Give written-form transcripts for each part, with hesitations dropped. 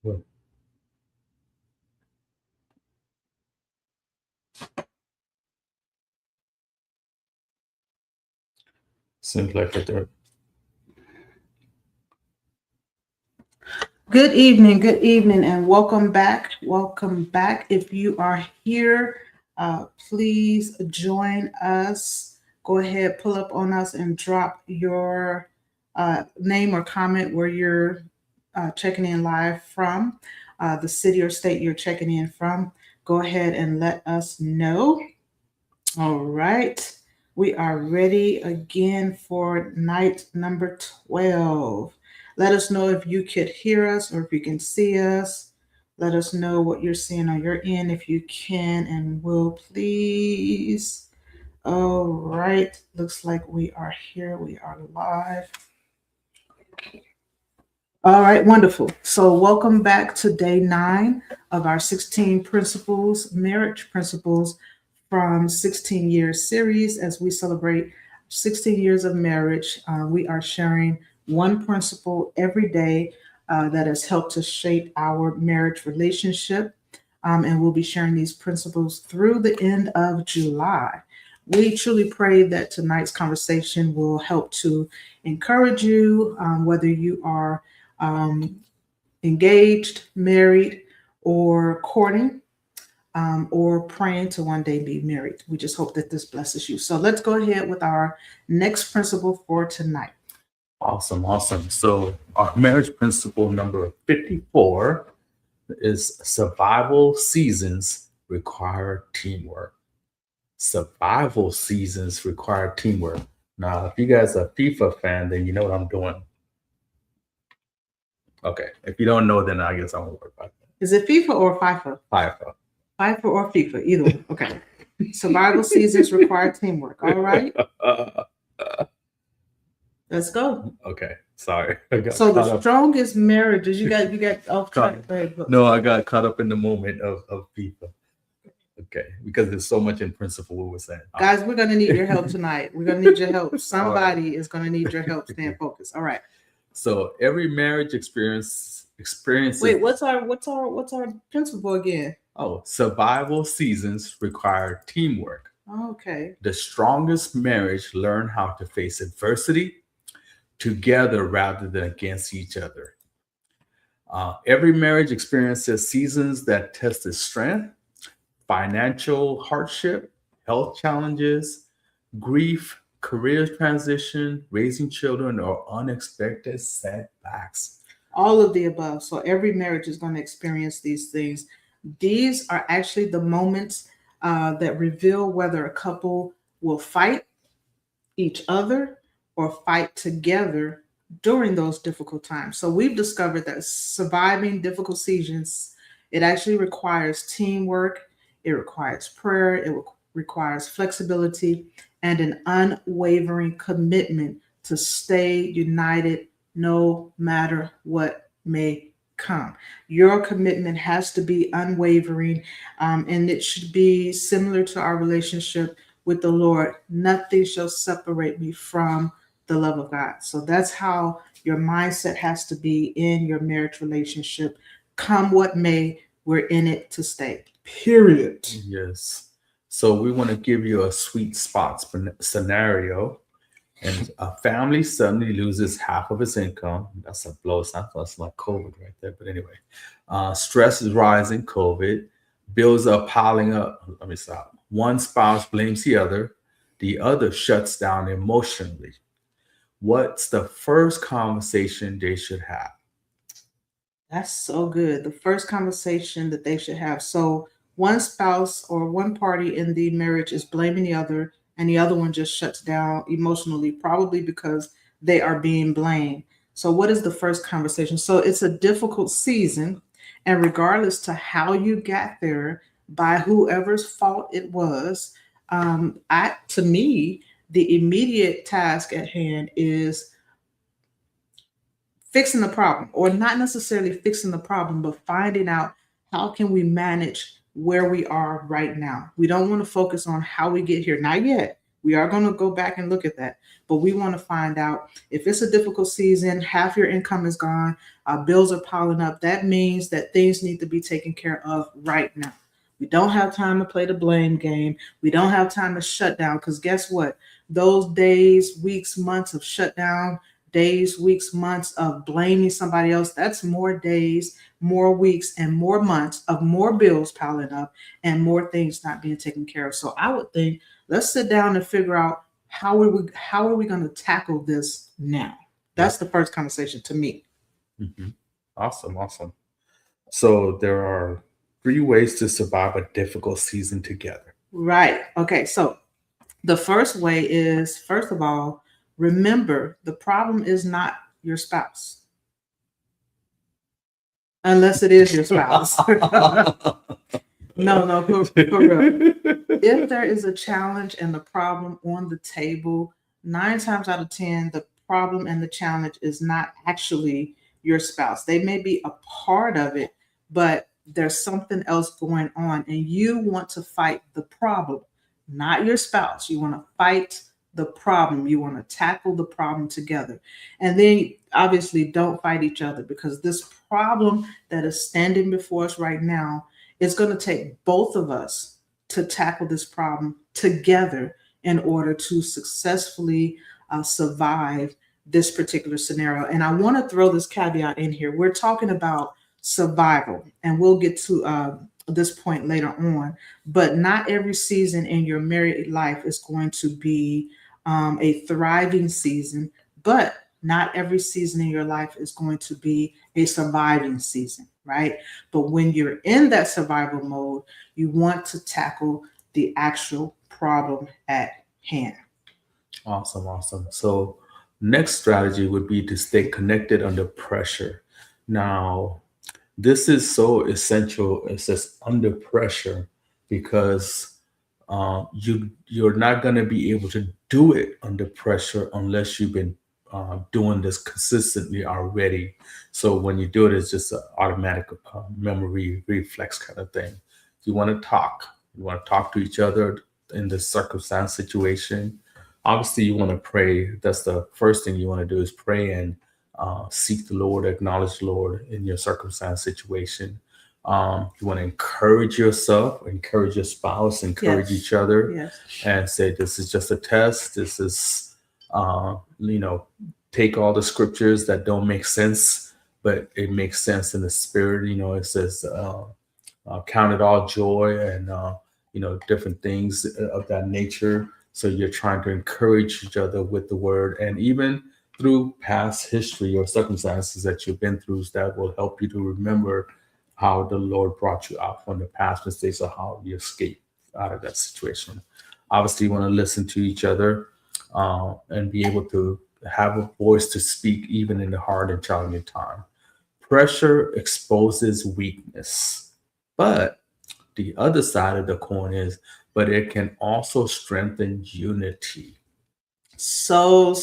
Well, seems like it. Good evening, and welcome back. Welcome back. If you are here, please join us. Go ahead, pull up on us, and drop your name or comment where you're checking in live from, the city or state you're checking in from. Go ahead and let us know. All right. We are ready again for night number 12. Let us know if you could hear us or if you can see us. Let us know what you're seeing on your end if you can and will, please. All right. Looks like we are here. We are live. All right, wonderful. So, welcome back to day 9 of our 16 principles, marriage principles from 16 years series. As we celebrate 16 years of marriage, we are sharing one principle every day that has helped to shape our marriage relationship. And we'll be sharing these principles through the end of July. We truly pray that tonight's conversation will help to encourage you, whether you are um, engaged, married, or courting, or praying to one day be married. We just hope that this blesses you. So let's go ahead with our next principle for tonight. Awesome, awesome. So our marriage principle number 54 is survival seasons require teamwork. Survival seasons require teamwork. Now, if you guys are a FIFA fan, then you know what I'm doing. Okay. If you don't know, then I guess I won't worry about Is it FIFA or FIFA? FIFA. FIFA or FIFA, either one. Okay. Survival seasons require teamwork. All right. Let's go. Okay. Sorry. So the strongest marriages you got off track. No, I got caught up in the moment of FIFA. Okay, because there's so much in principle we were saying. Guys, we're gonna need your help tonight. We're gonna need your help. Somebody is gonna need your help. Staying focused. All right. So every marriage experiences. Wait, what's our principle again? Oh, survival seasons require teamwork. Okay. The strongest marriage learn how to face adversity together rather than against each other. Every marriage experiences seasons that test its strength, financial hardship, health challenges, grief, career transition, raising children, or unexpected setbacks. All of the above. So every marriage is going to experience these things. These are actually the moments that reveal whether a couple will fight each other or fight together during those difficult times. So we've discovered that surviving difficult seasons, it actually requires teamwork, it requires prayer, it requires flexibility and an unwavering commitment to stay united no matter what may come. Your commitment has to be unwavering, and it should be similar to our relationship with the Lord. Nothing shall separate me from the love of God. So that's how your mindset has to be in your marriage relationship. Come what may, we're in it to stay. Period. Yes. So we want to give you a sweet spot scenario. And a family suddenly loses half of its income. That's a blow. It's not that's like COVID right there. But anyway, stress is rising, COVID. Bills are piling up. Let me stop. One spouse blames the other shuts down emotionally. What's the first conversation they should have? That's so good. The first conversation that they should have. So one spouse or one party in the marriage is blaming the other, and the other one just shuts down emotionally, probably because they are being blamed. So what is the first conversation? So it's a difficult season, and regardless to how you got there, by whoever's fault it was, I to me, the immediate task at hand is fixing the problem, or not necessarily fixing the problem, but finding out how can we manage where we are right now. We don't want to focus on how we get here, not yet. We are going to go back and look at that, but we want to find out if it's a difficult season, half your income is gone, bills are piling up. That means that things need to be taken care of right now. We don't have time to play the blame game. We don't have time to shut down, because guess what? Those days, weeks, months of shutdown, days, weeks, months of blaming somebody else, that's more days, more weeks, and more months of more bills piling up and more things not being taken care of. So I would think, let's sit down and figure out how are we going to tackle this now. That's the first conversation to me. Mhm. Awesome. So there are 3 ways to survive a difficult season together. Right. Okay. So the first way is, first of all, remember the problem is not your spouse, unless it is your spouse. No, for real. If there is a challenge and the problem on the table, 9 times out of 10, the problem and the challenge is not actually your spouse. They may be a part of it, but there's something else going on, and you want to fight the problem, not your spouse. You want to fight the problem. You want to tackle the problem together. And then obviously don't fight each other, because this problem that is standing before us right now, it's going to take both of us to tackle this problem together in order to successfully survive this particular scenario. And I want to throw this caveat in here. We're talking about survival, and we'll get to this point later on, but not every season in your married life is going to be a thriving season, but not every season in your life is going to be a surviving season, right? But when you're in that survival mode, you want to tackle the actual problem at hand. Awesome. So next strategy would be to stay connected under pressure. Now, this is so essential. It says under pressure, because you're not going to be able to do it under pressure unless you've been doing this consistently already. So when you do it, it's just an automatic memory reflex kind of thing. You want to talk. You want to talk to each other in this circumstance situation. Obviously, you want to pray. That's the first thing you want to do, is pray and seek the Lord, acknowledge the Lord in your circumstance situation. You want to encourage yourself, encourage your spouse, encourage Yes. each other, Yes. and say, this is just a test. This is, take all the scriptures that don't make sense, but it makes sense in the spirit. It says, count it all joy, and, different things of that nature. So you're trying to encourage each other with the word, and even through past history or circumstances that you've been through, that will help you to remember how the Lord brought you out from the past mistakes, or how you escaped out of that situation. Obviously, you want to listen to each other and be able to have a voice to speak even in the hard and challenging time. Pressure exposes weakness, but the other side of the coin is, but it can also strengthen unity. So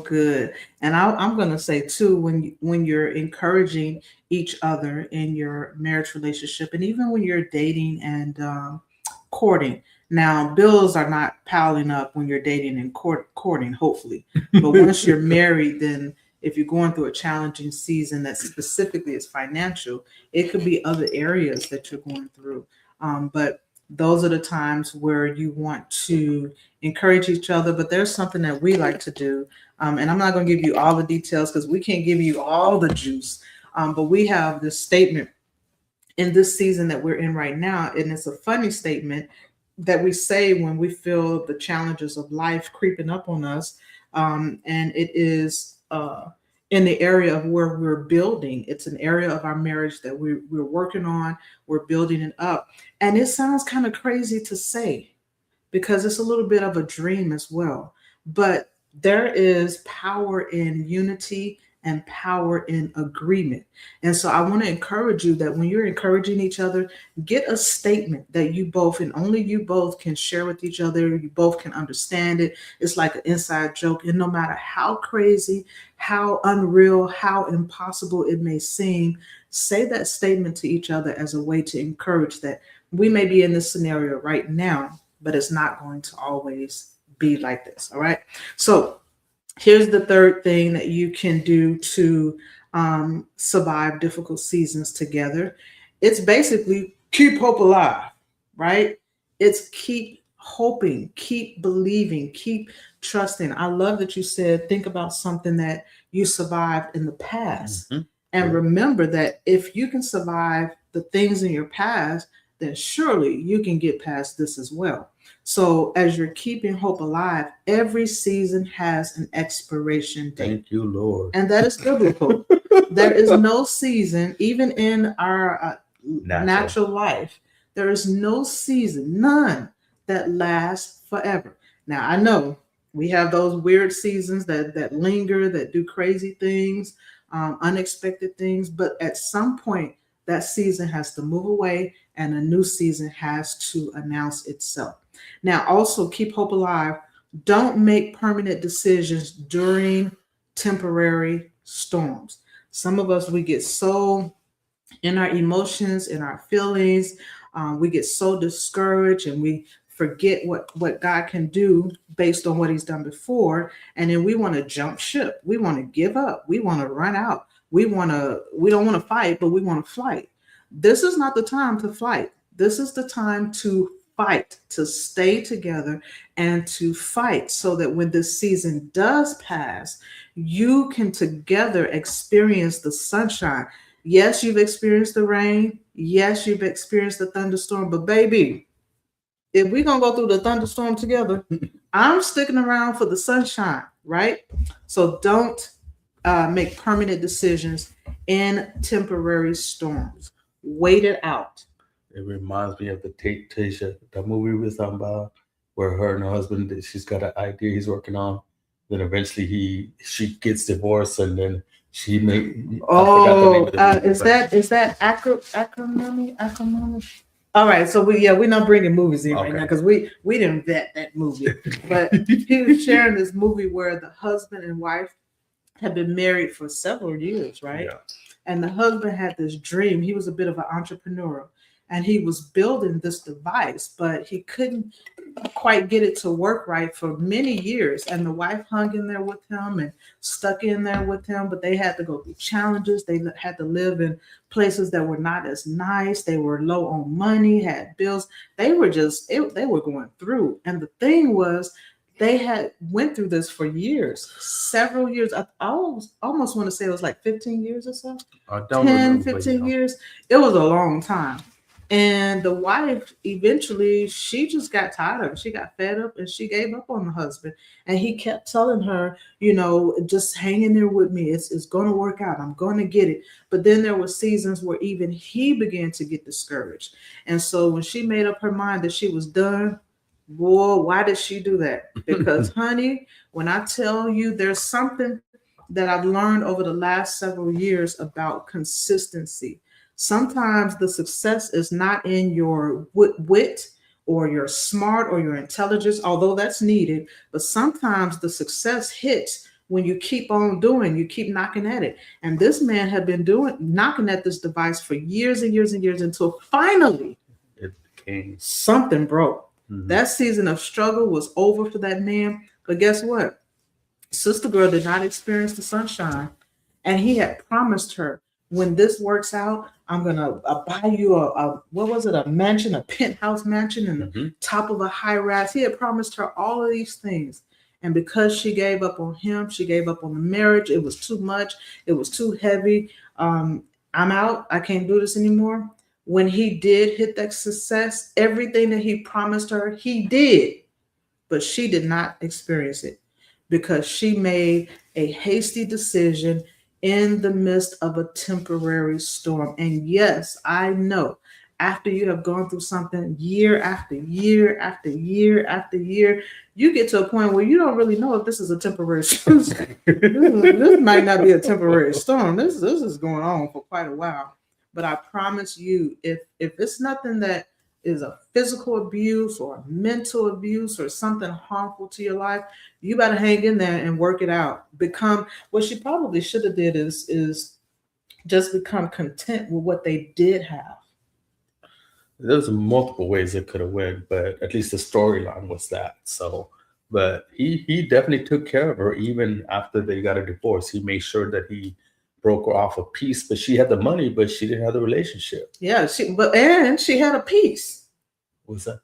good. And I'm going to say too, when you're encouraging each other in your marriage relationship, and even when you're dating and courting. Now, bills are not piling up when you're dating and courting, hopefully. But once you're married, then if you're going through a challenging season that specifically is financial, it could be other areas that you're going through. But those are the times where you want to encourage each other. But there's something that we like to do. And I'm not going to give you all the details, because we can't give you all the juice. But we have this statement in this season that we're in right now. And it's a funny statement that we say when we feel the challenges of life creeping up on us. And it is in the area of where we're building. It's an area of our marriage that we're working on. We're building it up. And it sounds kind of crazy to say, because it's a little bit of a dream as well. But there is power in unity and power in agreement. And so I want to encourage you that when you're encouraging each other, get a statement that you both, and only you both, can share with each other. You both can understand it. It's like an inside joke. And no matter how crazy, how unreal, how impossible it may seem, say that statement to each other as a way to encourage that we may be in this scenario right now, but it's not going to always be like this. All right. So here's the third thing that you can do to survive difficult seasons together. It's basically keep hope alive, right? It's keep hoping, keep believing, keep trusting. I love that you said, think about something that you survived in the past. Mhm. And Yeah. remember that if you can survive the things in your past, then surely you can get past this as well. So, as you're keeping hope alive, every season has an expiration date, Thank you, Lord. and that is biblical. There is no season, even in our natural life, there is no season, none that lasts forever. Now, I know we have those weird seasons that linger, that do crazy things, unexpected things, but at some point, that season has to move away and a new season has to announce itself. Now, also keep hope alive. Don't make permanent decisions during temporary storms. Some of us, we get so in our emotions, in our feelings, we get so discouraged and we forget what God can do based on what he's done before. And then we want to jump ship. We want to give up. We want to run out. We don't want to fight, but we want to fight. This is not the time to fight. This is the time to fight, to stay together and to fight so that when this season does pass, you can together experience the sunshine. Yes, you've experienced the rain. Yes, you've experienced the thunderstorm. But baby, if we're going to go through the thunderstorm together, I'm sticking around for the sunshine, right? So don't make permanent decisions in temporary storms. Wait it out. It reminds me of the Tasha, that movie we was talking about, where her and her husband, she's got an idea he's working on. Then eventually she gets divorced, and then she made. Oh, is that acrimony? Acrimony? All right, so we're not bringing movies in right now because we didn't vet that movie. But he was sharing this movie where the husband and wife had been married for several years, right? Yeah. And the husband had this dream. He was a bit of an entrepreneur, and he was building this device, but he couldn't quite get it to work right for many years. And the wife hung in there with him and stuck in there with him, but they had to go through challenges. They had to live in places that were not as nice. They were low on money, had bills. They were they were going through. And the thing was, they had went through this for years, several years. I almost want to say it was like 15 years or so. 10, 15 years. It was a long time. And the wife, eventually, she just got tired of it. She got fed up and she gave up on the husband. And he kept telling her, just hang in there with me. It's going to work out. I'm going to get it. But then there were seasons where even he began to get discouraged. And so when she made up her mind that she was done, boy, why did she do that? Because, honey, when I tell you there's something that I've learned over the last several years about consistency. Sometimes the success is not in your wit or your smart or your intelligence, although that's needed. But sometimes the success hits when you keep on doing, you keep knocking at it. And this man had been knocking at this device for years and years and years until finally it became something broke. Mm-hmm. That season of struggle was over for that man. But guess what? Sister girl did not experience the sunshine. And he had promised her, when this works out, I'm going to buy you a mansion, a penthouse mansion in the top of a high rise. He had promised her all of these things. And because she gave up on him, she gave up on the marriage. It was too much. It was too heavy. I'm out. I can't do this anymore. When he did hit that success, everything that he promised her, he did. But she did not experience it because she made a hasty decision in the midst of a temporary storm. And yes, I know after you have gone through something year after year after year after year, you get to a point where you don't really know if this is a temporary storm. This might not be a temporary storm. This is going on for quite a while. But I promise you, if it's nothing that is a physical abuse or mental abuse or something harmful to your life, you better hang in there and work it out. Become what she probably should have did is just become content with what they did have. There's multiple ways it could have went, but at least the storyline was that. So But he definitely took care of her even after they got a divorce. He made sure that he broke her off a piece, but she had the money, but she didn't have the relationship. Yeah, she had a piece. What's that?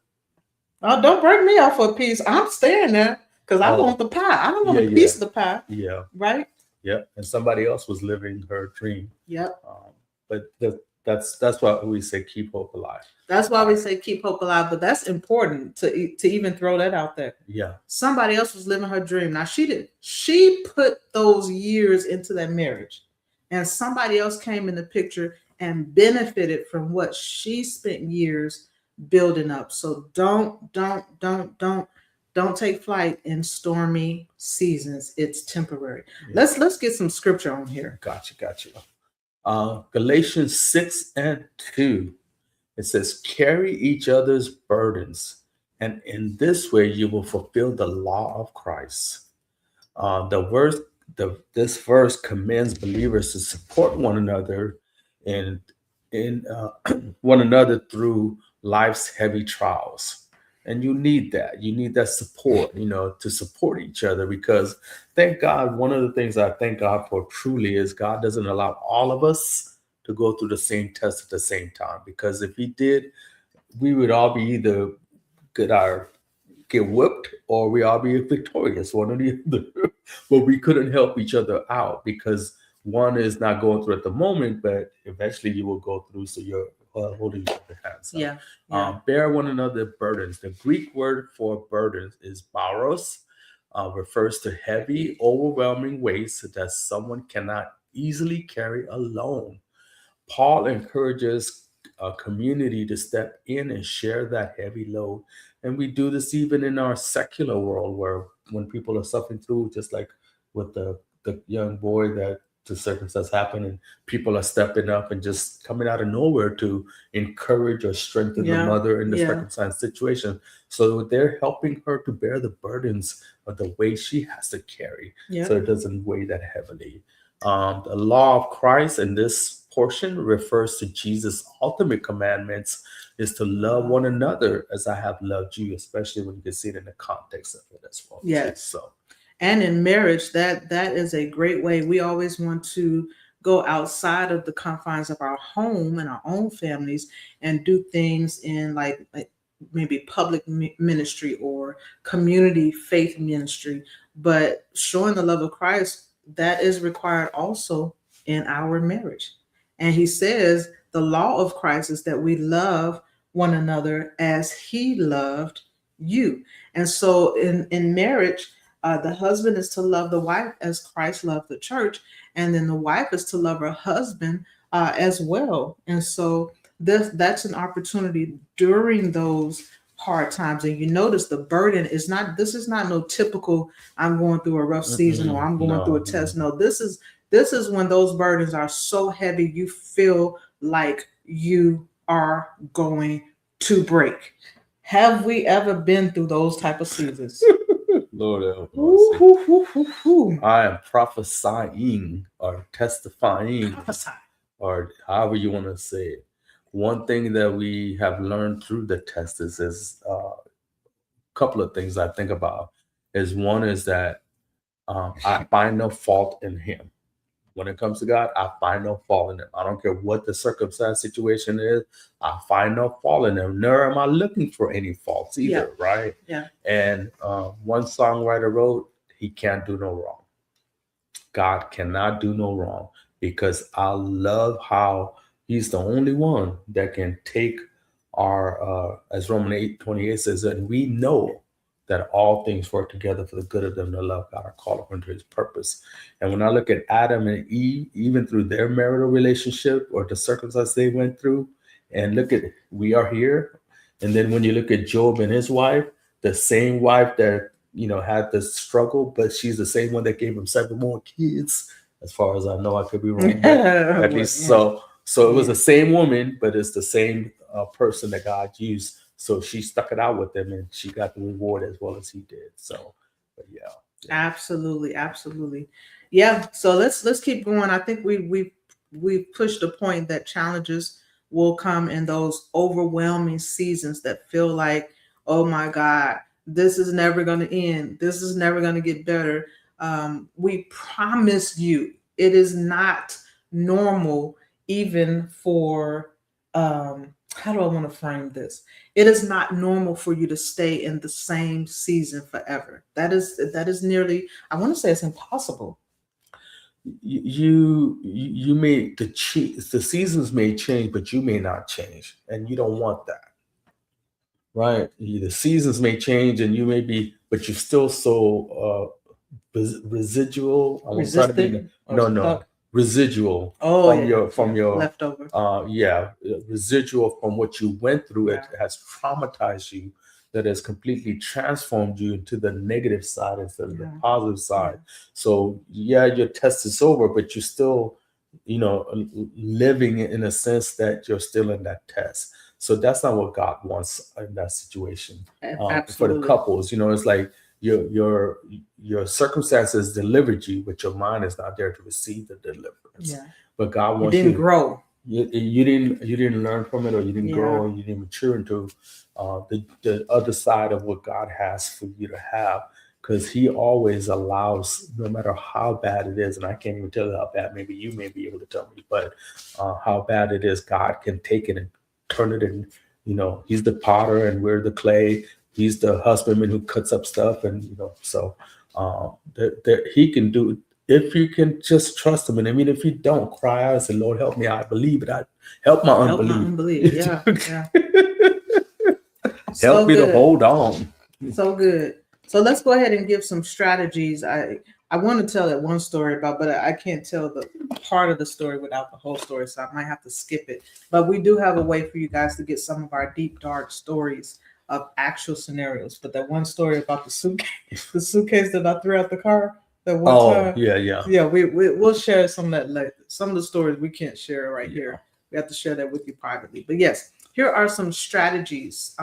Oh, don't break me off for a piece. I'm staying there because I Oh, want the pie. I don't want yeah, a piece yeah. of the pie, Yeah, right? yeah. And somebody else was living her dream. Yep. But that's why we say keep hope alive. That's why we say keep hope alive. But that's important to even throw that out there. Yeah, Somebody else was living her dream. Now she did. She put those years into that marriage, and somebody else came in the picture and benefited from what she spent years building up. So don't take flight in stormy seasons. It's temporary. yeah. Let's get some scripture on here. Gotcha. Galatians 6:2. It says, "Carry each other's burdens, and in this way you will fulfill the law of Christ." This verse commends believers to support one another and in one another through life's heavy trials. And you need that. You need that support, to support each other because thank God, one of the things I thank God for truly is God doesn't allow all of us to go through the same test at the same time. Because if He did, we would all be either get whipped or we all be victorious, one or the other. But we couldn't help each other out because one is not going through at the moment, but eventually you will go through. So you're holding each other's hands. So, Yeah. bear one another burdens. The Greek word for burdens is baros, refers to heavy, overwhelming weights that someone cannot easily carry alone. Paul encourages a community to step in and share that heavy load. And we do this even in our secular world where when people are suffering through, just like with the young boy that the circumstance happened and people are stepping up and just coming out of nowhere to encourage or strengthen the mother in the circumstance situation. So they're helping her to bear the burdens of the weight she has to carry so it doesn't weigh that heavily. The law of Christ in this portion refers to Jesus' ultimate commandments is to love one another as I have loved you, especially when you can see it in the context of it as well. Yes. So, and in marriage, that is a great way. We always want to go outside of the confines of our home and our own families and do things in like maybe public ministry or community faith ministry. But showing the love of Christ, that is required also in our marriage. And he says the law of Christ is that we love one another as He loved you. And so in marriage, the husband is to love the wife as Christ loved the church, and then the wife is to love her husband as well. And so that's an opportunity during those hard times. And you notice the burden is not. This is not no typical. I'm going through a rough season or I'm going through a test. No, this is when those burdens are so heavy you feel like you are going to break. Have we ever been through those type of seasons? Lord help us. Ooh. I am prophesying or testifying or however you want to say it. One thing that we have learned through the test is a couple of things I think about. One is that I find no fault in Him. When it comes to God, I find no fault in Him. I don't care what the circumstance situation is. I find no fault in Him. Nor am I looking for any faults either, right? Yeah. And one songwriter wrote, "He can't do no wrong." God cannot do no wrong because I love how He's the only one that can take our, as Romans 8:28 says, and we know that all things work together for the good of them that love God are called according to His purpose. And when I look at Adam and Eve, even through their marital relationship or the circumstances they went through, and look at we are here. And then when you look at Job and his wife, the same wife that had this struggle, but she's the same one that gave him 7 more kids. As far as I know, I could be wrong. At least so it was the same woman, but it's the same person that God used. So she stuck it out with him, and she got the reward as well as he did. So, but yeah. Absolutely. Yeah. So let's keep going. I think we pushed the point that challenges will come in those overwhelming seasons that feel like, oh my God, This is never going to end. This is never going to get better. We promise you, it is not normal, even for, how do I want to frame this? It is not normal for you to stay in the same season forever. That is nearly, I want to say it's impossible. You may the seasons may change, but you may not change, and you don't want that, right? The seasons may change, and you may be, but you're still so residual. I was trying to be Resistant or no stuck. residual Oh, from yeah, your from yeah, your leftover. residual from what you went through. It Yeah. has traumatized you, that has completely transformed you into the negative side instead of the Yeah. positive side. So yeah, your test is over, but you're still, living in a sense that you're still in that test. So that's not what God wants in that situation. For the Absolutely. couples, it's like your circumstances delivered you, but your mind is not there to receive the deliverance. Yeah. But God You wants you didn't to grow. you didn't learn from it, or you didn't Yeah. grow, or you didn't mature into the other side of what God has for you to have, because He always allows, no matter how bad it is, and I can't even tell you how bad, maybe you may be able to tell me, but how bad it is, God can take it and turn it in. He's the potter and we're the clay. He's the husbandman who cuts up stuff, and so He can do, if you can just trust Him. And I mean, if you don't, cry out and say, Lord, help me, I believe it. Help my unbelief. Yeah, yeah. Help me to hold on. So good. So let's go ahead and give some strategies. I want to tell that one story about, but I can't tell the part of the story without the whole story, so I might have to skip it. But we do have a way for you guys to get some of our deep, dark stories of actual scenarios. But that one story about the suitcase that I threw out the car that one time. Yeah. We'll share some of that later. Some of the stories we can't share right here. We have to share that with you privately. But yes, here are some strategies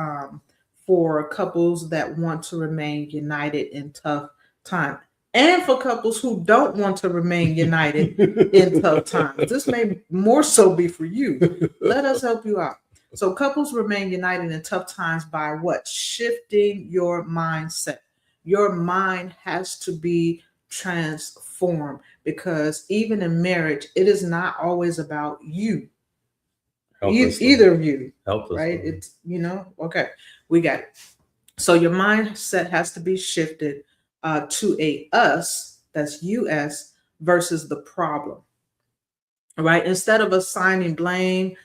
for couples that want to remain united in tough times, and for couples who don't want to remain united in tough times. This may more so be for you. Let us help you out. So couples remain united in tough times by what? Shifting your mindset. Your mind has to be transformed, because even in marriage, it is not always about you. Either of you, right? It's, okay, we got it. So your mindset has to be shifted to a us, that's us, versus the problem, right? Instead of assigning blame,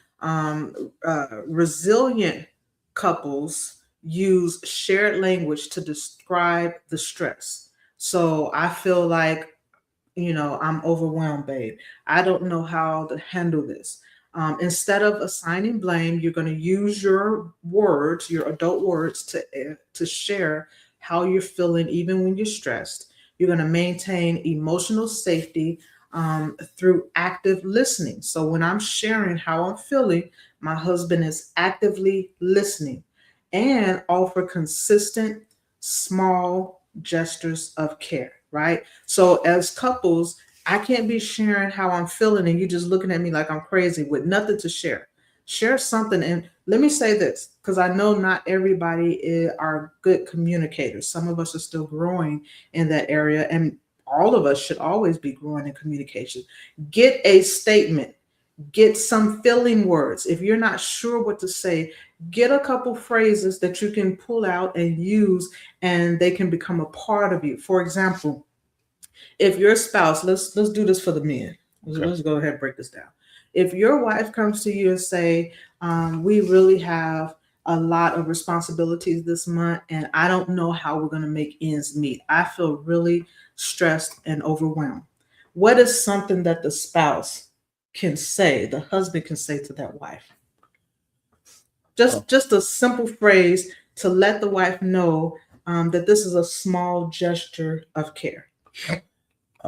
resilient couples use shared language to describe the stress. So I feel like, I'm overwhelmed, babe. I don't know how to handle this. Instead of assigning blame, you're going to use your words, your adult words, to share how you're feeling, even when you're stressed. You're going to maintain emotional safety through active listening. So when I'm sharing how I'm feeling, my husband is actively listening, and offer consistent, small gestures of care, right? So as couples, I can't be sharing how I'm feeling and you just looking at me like I'm crazy with nothing to share. Share something. And let me say this, because I know not everybody are good communicators. Some of us are still growing in that area, and all of us should always be growing in communication. Get a statement. Get some filling words. If you're not sure what to say, get a couple phrases that you can pull out and use, and they can become a part of you. For example, if your spouse, let's do this for the men. Let's go ahead and break this down. If your wife comes to you and say, we really have a lot of responsibilities this month, and I don't know how we're going to make ends meet. I feel really stressed and overwhelmed. What is something that the spouse can say, the husband can say to that wife? Just a simple phrase to let the wife know that this is a small gesture of care.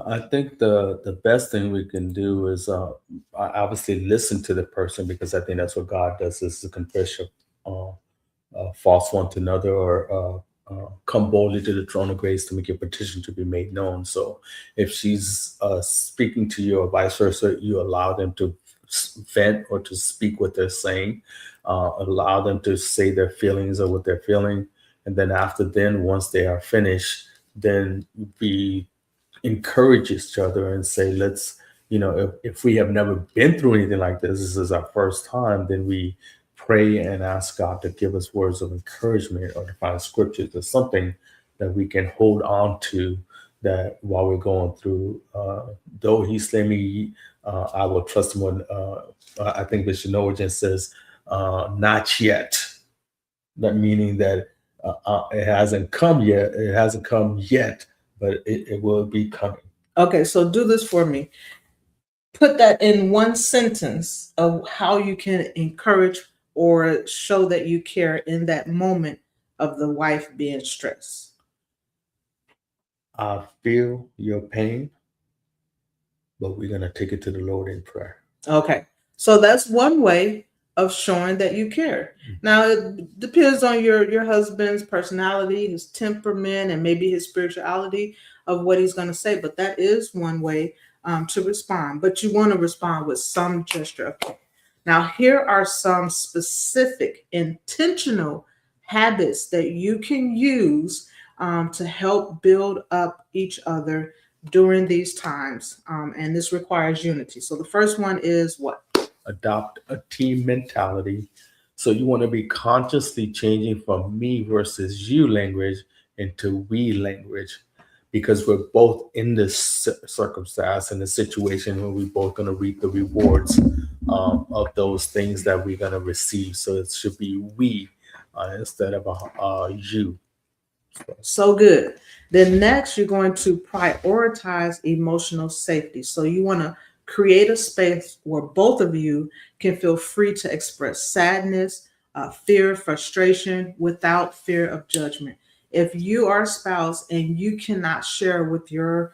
I think the best thing we can do is obviously listen to the person, because I think that's what God does, is to confess faults one to another, or come boldly to the throne of grace to make your petition to be made known. So if she's speaking to you, or vice versa, you allow them to vent or to speak what they're saying, allow them to say their feelings or what they're feeling, And then once they are finished, then we encourage each other and say, let's, if we have never been through anything like this is our first time, then we pray and ask God to give us words of encouragement or to find scriptures or something that we can hold on to, that while we're going through, though he slay me, I will trust him. I think the Shinogen says, not yet. That meaning that it hasn't come yet. It hasn't come yet, but it will be coming. Okay, so do this for me. Put that in one sentence of how you can encourage or show that you care in that moment of the wife being stressed. I feel your pain, but we're going to take it to the Lord in prayer. Okay, so that's one way of showing that you care. Now, it depends on your husband's personality, his temperament, and maybe his spirituality of what he's going to say, but that is one way to respond. But you want to respond with some gesture of care. Now, here are some specific intentional habits that you can use to help build up each other during these times. And this requires unity. So the first one is what? Adopt a team mentality. So you want to be consciously changing from me versus you language into we language, because we're both in this circumstance and the situation where we're both going to reap the rewards of those things that we're going to receive. So it should be we instead of you. So good. Then next, you're going to prioritize emotional safety. So you want to create a space where both of you can feel free to express sadness, fear, frustration without fear of judgment. If you are a spouse and you cannot share with your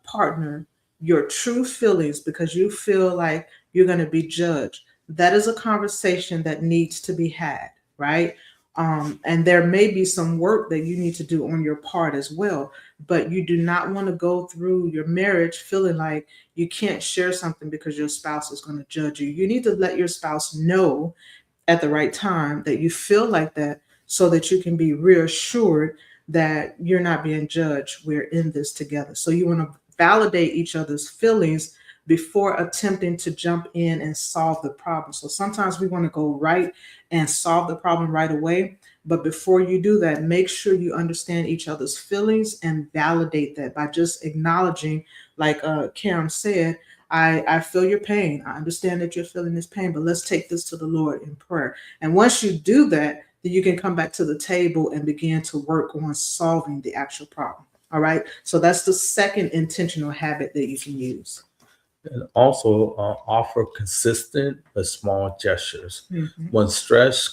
partner your true feelings because you feel like you're going to be judged, that is a conversation that needs to be had, right? And there may be some work that you need to do on your part as well, but you do not want to go through your marriage feeling like you can't share something because your spouse is going to judge you. You need to let your spouse know at the right time that you feel like that, so that you can be reassured that you're not being judged. We're in this together. So you want to validate each other's feelings before attempting to jump in and solve the problem. So sometimes we want to go right and solve the problem right away. But before you do that, make sure you understand each other's feelings and validate that by just acknowledging, like Karen said, I feel your pain. I understand that you're feeling this pain, but let's take this to the Lord in prayer. And once you do that, then you can come back to the table and begin to work on solving the actual problem. All right. So that's the second intentional habit that you can use. And also offer consistent but small gestures. Mhm. When stress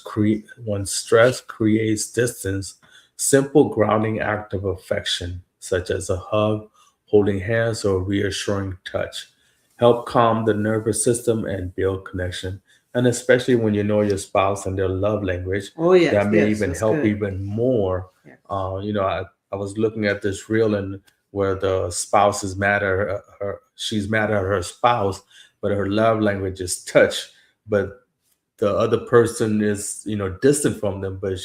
creates distance, simple grounding act of affection, such as a hug, holding hands, or reassuring touch, help calm the nervous system and build connection. And especially when you know your spouse and their love language, Oh, yes. that may Yes, even that's help good. even more. Yes. I was looking at this reel and where the spouse is mad at she's mad at her spouse, but her love language is touch. But the other person is, distant from them, but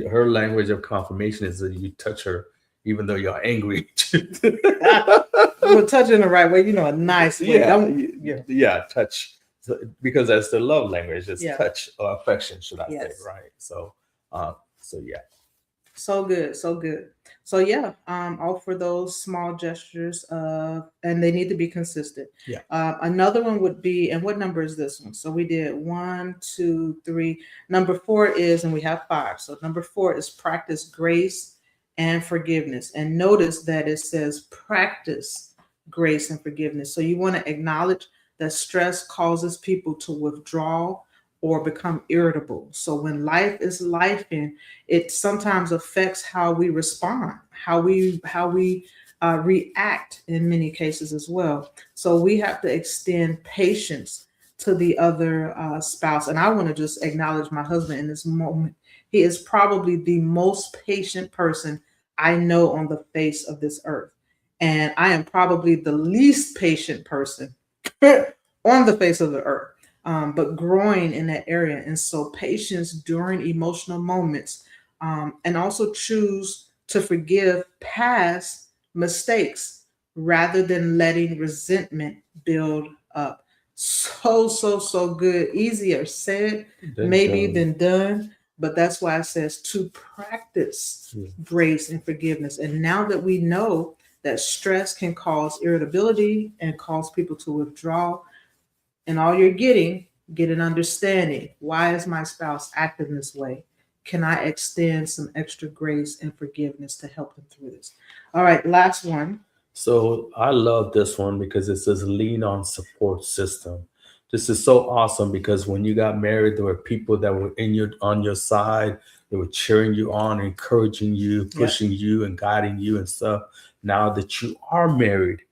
her language of confirmation is that you touch her, even though you're angry. We're touching the right way, a nice way. Yeah, touch. So, because that's the love language, it's Yeah. touch or affection, should I Yes. say, right? So yeah. So good, so good. So yeah, offer those small gestures, and they need to be consistent. Yeah. Another one would be, and what number is this one? So we did 1, 2, 3. Number 4 is, and we have 5. So number 4 is practice grace and forgiveness. And notice that it says practice grace and forgiveness. So you want to acknowledge that stress causes people to withdraw or become irritable. So when life is life, and it sometimes affects how we respond, how we react in many cases as well. So we have to extend patience to the other spouse. And I want to just acknowledge my husband in this moment. He is probably the most patient person I know on the face of this earth. And I am probably the least patient person on the face of the earth. But growing in that area. And so patience during emotional moments and also choose to forgive past mistakes rather than letting resentment build up. So good. Easier said, maybe than done. But that's why it says to practice grace and forgiveness. And now that we know that stress can cause irritability and cause people to withdraw, and all you're getting, get an understanding. Why is my spouse acting this way? Can I extend some extra grace and forgiveness to help them through this? All right, last one. So I love this one because it says lean on support system. This is so awesome because when you got married, there were people that were on your side. They were cheering you on, encouraging you, pushing you, and guiding you and stuff. Now that you are married,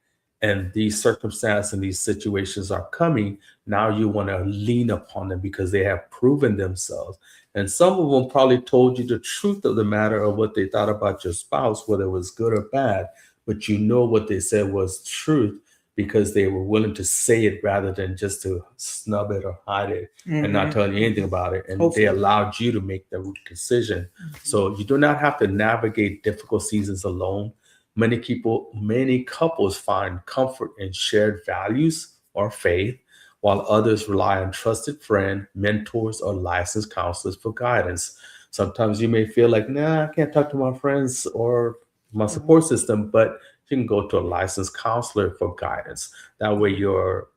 and these circumstances and these situations are coming, now you want to lean upon them because they have proven themselves. And some of them probably told you the truth of the matter of what they thought about your spouse, whether it was good or bad, but you know what they said was truth because they were willing to say it rather than just to snub it or hide it and not telling you anything about it. And they allowed you to make the decision. So you do not have to navigate difficult seasons alone. Many couples find comfort in shared values or faith, while others rely on trusted friends, mentors, or licensed counselors for guidance. Sometimes you may feel like, nah, I can't talk to my friends or my support system, but you can go to a licensed counselor for guidance. That way you're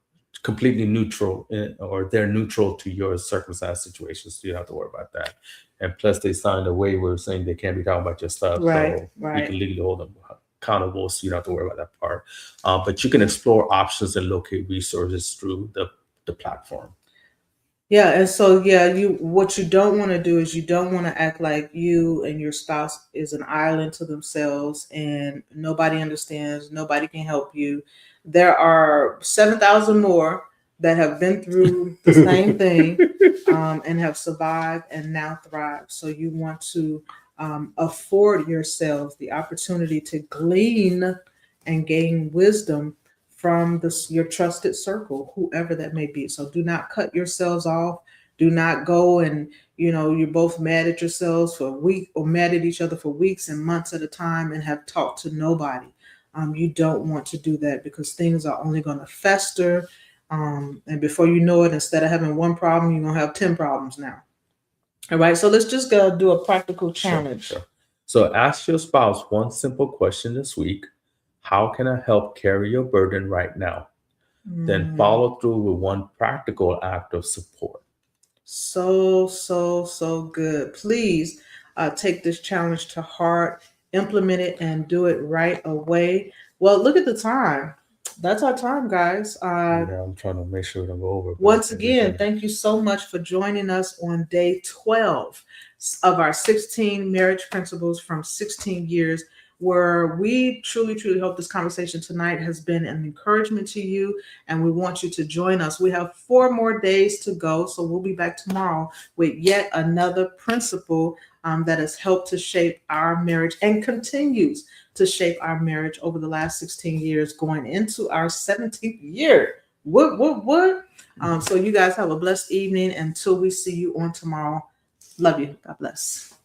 completely neutral or they're neutral to your circumstance situations. So you don't have to worry about that. And plus they signed a waiver saying they can't be talking about your stuff. So you can legally hold them accountable. So you don't have to worry about that part. But you can explore options and locate resources through the platform. Yeah, and so what you don't want to do is you don't want to act like you and your spouse is an island to themselves and nobody understands, nobody can help you. There are 7,000 more that have been through the same thing and have survived and now thrive. So you want to afford yourselves the opportunity to glean and gain wisdom from your trusted circle, whoever that may be. So do not cut yourselves off. Do not go and, you're both mad at yourselves for a week or mad at each other for weeks and months at a time and have talked to nobody. You don't want to do that because things are only going to fester. And before you know it, instead of having one problem, you're going to have 10 problems now. All right. So let's just go do a practical challenge. Sure. So ask your spouse one simple question this week. How can I help carry your burden right now? Then follow through with one practical act of support. So good. Please take this challenge to heart, implement it, and do it right away. Well, look at the time. That's our time, guys. I'm trying to make sure we don't go over. Once again, thank you so much for joining us on day 12 of our 16 marriage principles from 16 years, where we truly hope this conversation tonight has been an encouragement to you, and we want you to join us. We have 4 more days to go, so we'll be back tomorrow with yet another principle that has helped to shape our marriage and continues to shape our marriage over the last 16 years, going into our 17th year. What? So you guys have a blessed evening until we see you on tomorrow. Love you. God bless.